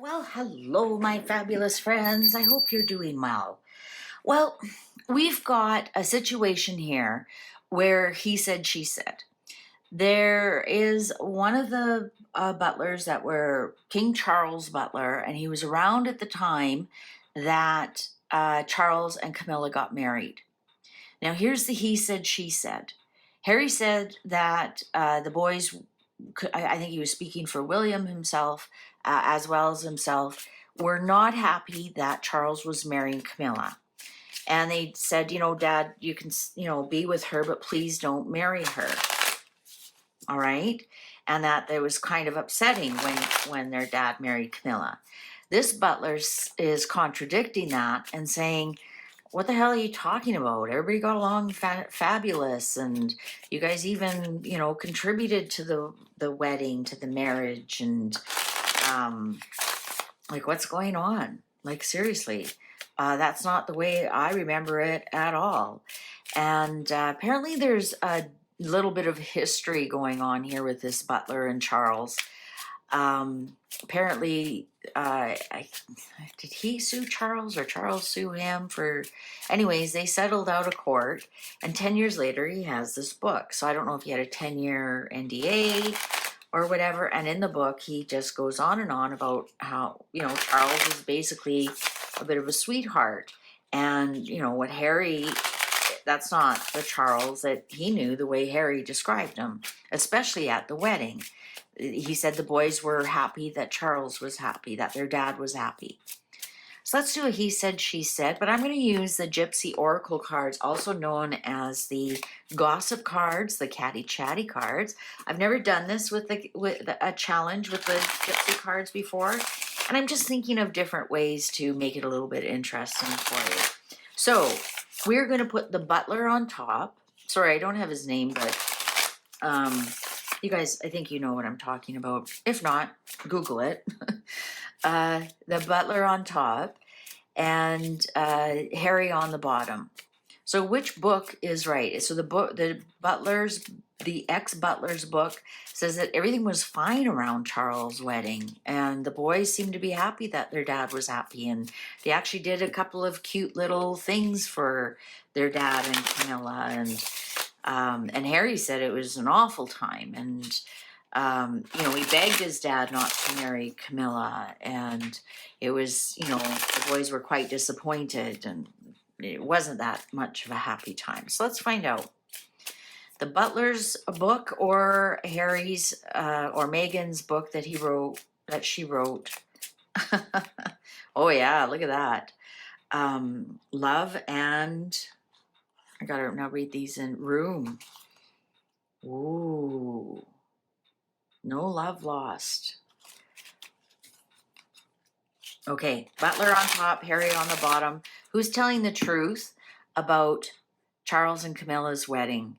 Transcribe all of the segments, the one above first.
Well, hello, my fabulous friends. I hope you're doing well. Well, we've got a situation here where he said, she said. There is one of the butlers that were King Charles Butler, and he was around at the time that Charles and Camilla got married. Now, here's the he said, she said. Harry said that the boys, I think he was speaking for William himself, as well as himself, were not happy that Charles was marrying Camilla. And they said, Dad, you can, be with her, but please don't marry her. All right. And that it was kind of upsetting when their dad married Camilla. This butler is contradicting that and saying, what the hell are you talking about? Everybody got along fabulous, and you guys even, contributed to the wedding, to the marriage, and like, what's going on? Like, seriously, that's not the way I remember it at all. And apparently, there's a little bit of history going on here with this Butler and Charles. Apparently, did he sue Charles or Charles sue him for? Anyways, they settled out of court, and 10 years later, he has this book. So I don't know if he had a 10-year NDA or whatever. And in the book, he just goes on and on about how, Charles is basically a bit of a sweetheart. And, what Harry, that's not the Charles that he knew the way Harry described him, especially at the wedding. He said the boys were happy that Charles was happy, that their dad was happy. So let's do a he said, she said, but I'm going to use the Gypsy Oracle cards, also known as the gossip cards, the catty chatty cards. I've never done this with a challenge with the Gypsy cards before, and I'm just thinking of different ways to make it a little bit interesting for you. So we're going to put the Butler on top. Sorry, I don't have his name, but you guys, I think you know what I'm talking about. If not, Google it. The Butler on top and Harry on the bottom. So which book is right? So the ex-Butler's book says that everything was fine around Charles' wedding, and the boys seemed to be happy that their dad was happy, and they actually did a couple of cute little things for their dad and Camilla, and Harry said it was an awful time, and he begged his dad not to marry Camilla, and it was, the boys were quite disappointed, and it wasn't that much of a happy time. So let's find out. The Butler's book or Harry's or Megan's book that she wrote. Oh yeah, look at that. Love and I gotta now read these in room. Ooh. No love lost. Okay, Butler on top, Harry on the bottom. Who's telling the truth about Charles and Camilla's wedding?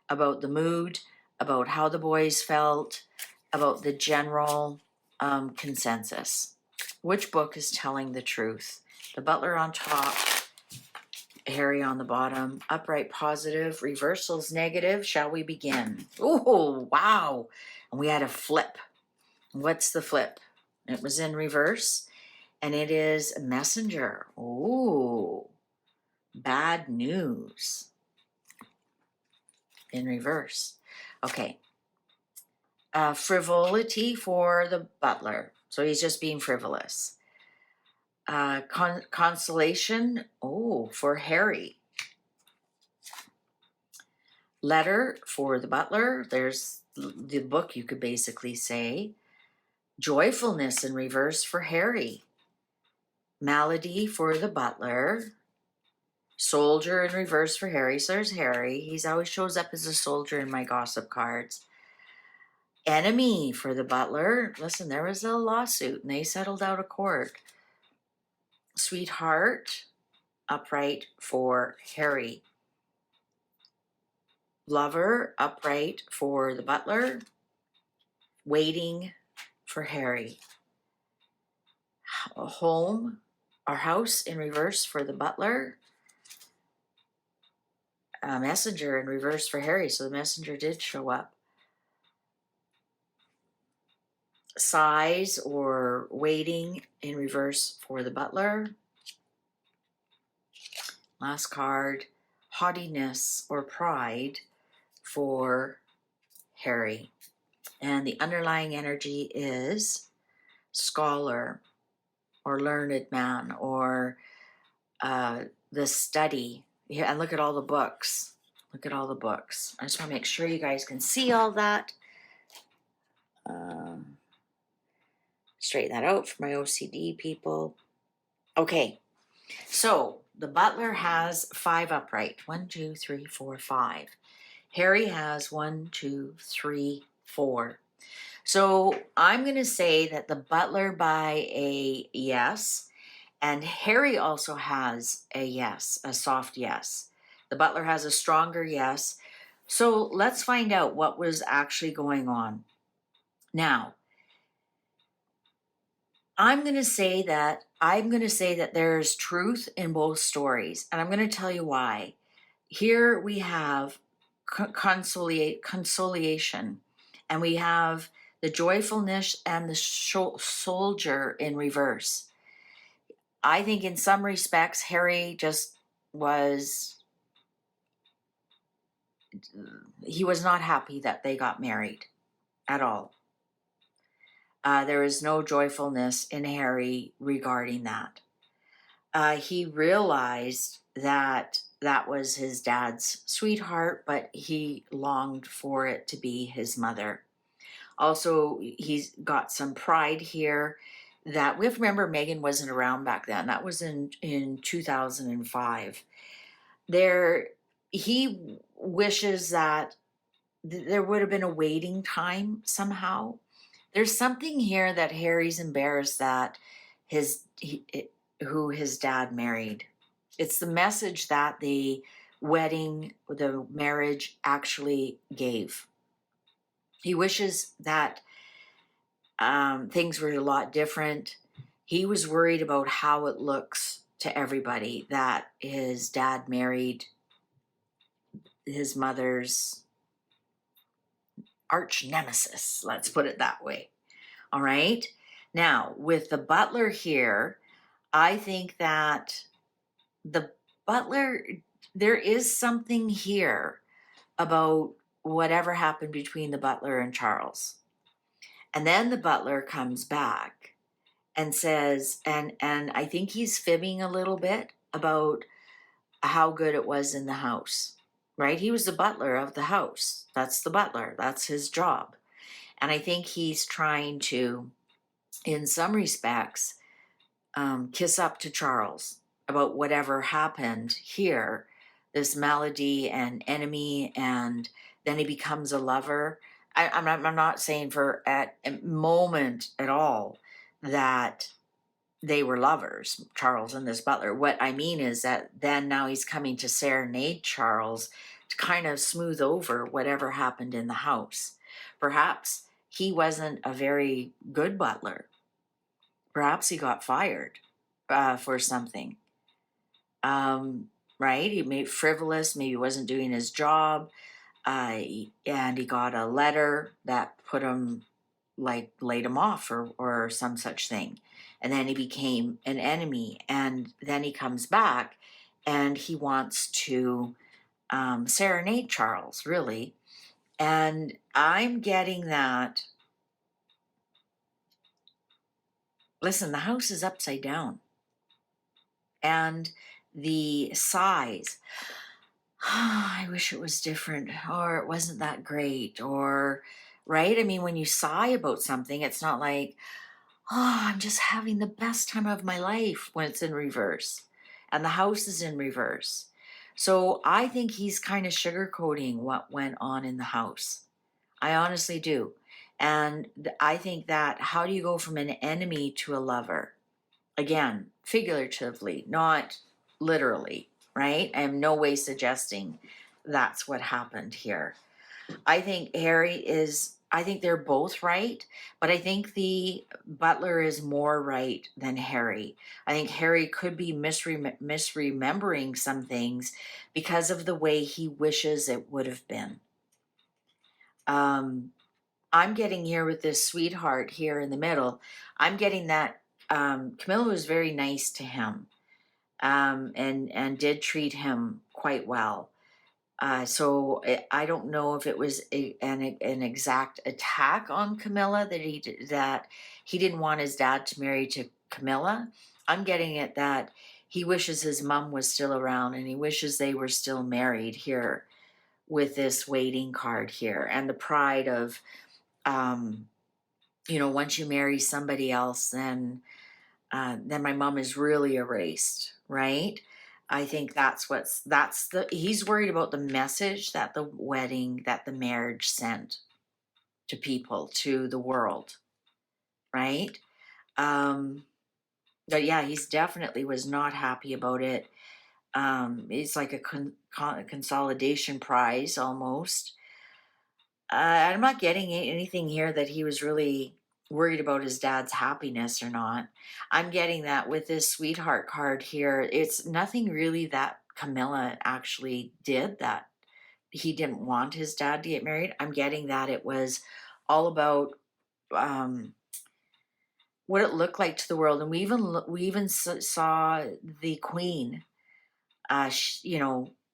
About the mood, about how the boys felt, about the general consensus. Which book is telling the truth? The Butler on top, Harry on the bottom. Upright positive, reversals negative. Shall we begin? Oh, wow. And we had a flip. What's the flip? It was in reverse, and it is messenger. Ooh, bad news. In reverse. Okay. Frivolity for the Butler. So he's just being frivolous. Consolation. Oh, for Harry. Letter for the Butler. There's the book, you could basically say. Joyfulness in reverse for Harry. Malady for the Butler. Soldier in reverse for Harry. So there's Harry. He's always shows up as a soldier in my gossip cards. Enemy for the Butler. Listen, there was a lawsuit and they settled out of court. Sweetheart. Upright for Harry. Lover. Upright for the Butler. Waiting for Harry. Home or house in reverse for the Butler. Messenger in reverse for Harry. So the messenger did show up. sighs or waiting in reverse for the Butler. Last card, haughtiness or pride for Harry. And the underlying energy is scholar or learned man or the study. Yeah, and look at all the books. Look at all the books. I just want to make sure you guys can see all that. Straighten that out for my OCD people. Okay, so the Butler has 5 upright. 1, 2, 3, 4, 5. Harry has 1, 2, 3, 4. So I'm going to say that the Butler by a yes, and Harry also has a yes, a soft yes. The Butler has a stronger yes. So let's find out what was actually going on. Now, I'm going to say that there's truth in both stories, and I'm going to tell you why. Here we have consolation, and we have the joyfulness and the soldier in reverse. I think in some respects, Harry just he was not happy that they got married at all. There is no joyfulness in Harry regarding that. He realized that that was his dad's sweetheart, but he longed for it to be his mother. Also, he's got some pride here that we have to remember Meghan wasn't around back then. That was in 2005. He wishes that there would have been a waiting time somehow. There's something here that Harry's embarrassed that who his dad married. It's the message that the marriage actually gave. He wishes that things were a lot different. He was worried about how it looks to everybody that his dad married his mother's arch nemesis. Let's put it that way. All right. Now, with the Butler here, I think that the Butler, there is something here about whatever happened between the Butler and Charles. And then the Butler comes back and says, and I think he's fibbing a little bit about how good it was in the house, right? He was the butler of the house. That's the Butler. That's his job. And I think he's trying to, in some respects, kiss up to Charles about whatever happened here, this malady and enemy, and then he becomes a lover. I'm not saying for at a moment at all that they were lovers, Charles and this Butler. What I mean is that then now he's coming to serenade Charles to kind of smooth over whatever happened in the house. Perhaps he wasn't a very good butler. Perhaps he got fired for something. Right? He made frivolous, maybe wasn't doing his job. And he got a letter that put him, like, laid him off or some such thing. And then he became an enemy. And then he comes back and he wants to serenade Charles, really. And I'm getting that. Listen, the house is upside down. And the size, I wish it was different, or it wasn't that great, or, right? I mean, when you sigh about something, it's not like, oh, I'm just having the best time of my life when it's in reverse. And the house is in reverse. So I think he's kind of sugarcoating what went on in the house. I honestly do. And I think that how do you go from an enemy to a lover? Again, figuratively, not literally, right? I am no way suggesting that's what happened here. I think I think they're both right, but I think the Butler is more right than Harry. I think Harry could be misremembering some things because of the way he wishes it would have been. I'm I'm getting here with this sweetheart here in the middle. I'm getting that Camilla was very nice to him, and did treat him quite well. So I don't know if it was an exact attack on Camilla that he didn't want his dad to marry to Camilla. I'm getting it that he wishes his mom was still around and he wishes they were still married here with this waiting card here, and the pride of, um, once you marry somebody else, then my mom is really erased, right? I think he's worried about the message that the marriage sent to people, to the world, right? Um, but yeah, he's definitely was not happy about it. It's like a consolidation prize almost. I'm not getting anything here that he was really worried about his dad's happiness or not. I'm getting that with this sweetheart card here, it's nothing really that Camilla actually did that he didn't want his dad to get married. I'm getting that it was all about um, what it looked like to the world, and we even saw the queen.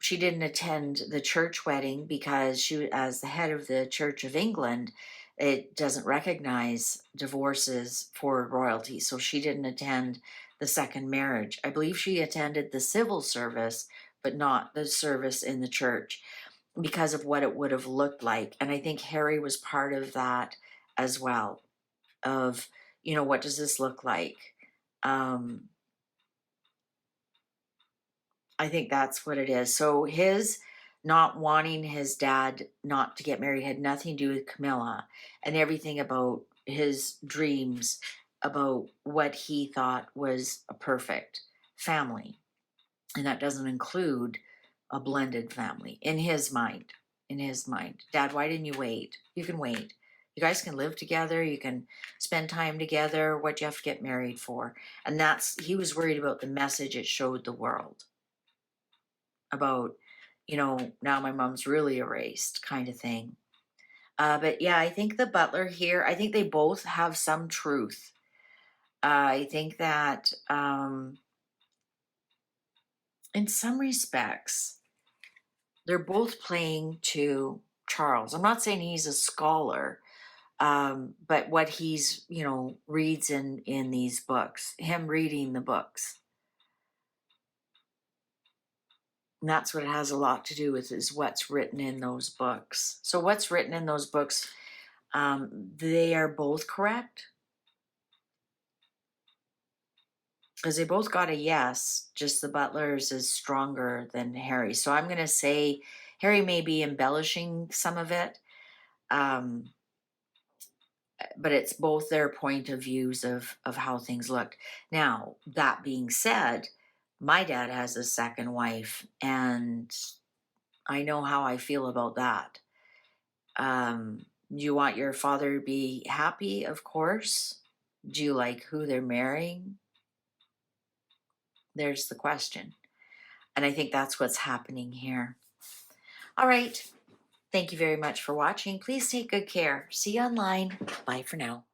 She didn't attend the church wedding because she, as the head of the Church of England, it doesn't recognize divorces for royalty. So she didn't attend the second marriage. I believe she attended the civil service, but not the service in the church because of what it would have looked like. And I think Harry was part of that as well. Of, what does this look like? Um, I think that's what it is. So his not wanting his dad not to get married had nothing to do with Camilla, and everything about his dreams about what he thought was a perfect family. And that doesn't include a blended family in his mind. In his mind. Dad, why didn't you wait? You can wait. You guys can live together. You can spend time together. What do you have to get married for? And he was worried about the message it showed the world about, now my mom's really erased kind of thing. But yeah, I think the butler here, I think they both have some truth. I think that in some respects, they're both playing to Charles. I'm not saying he's a scholar, but what he's, reads in these books, him reading the books. And that's what it has a lot to do with, is what's written in those books. So what's written in those books, they are both correct. Because they both got a yes, just the butler's is stronger than Harry. So I'm going to say Harry may be embellishing some of it, but it's both their point of views of how things looked. Now, that being said, my dad has a second wife, and I know how I feel about that. You want your father to be happy, of course. Do you like who they're marrying? There's the question. And I think that's what's happening here. All right. Thank you very much for watching. Please take good care. See you online. Bye for now.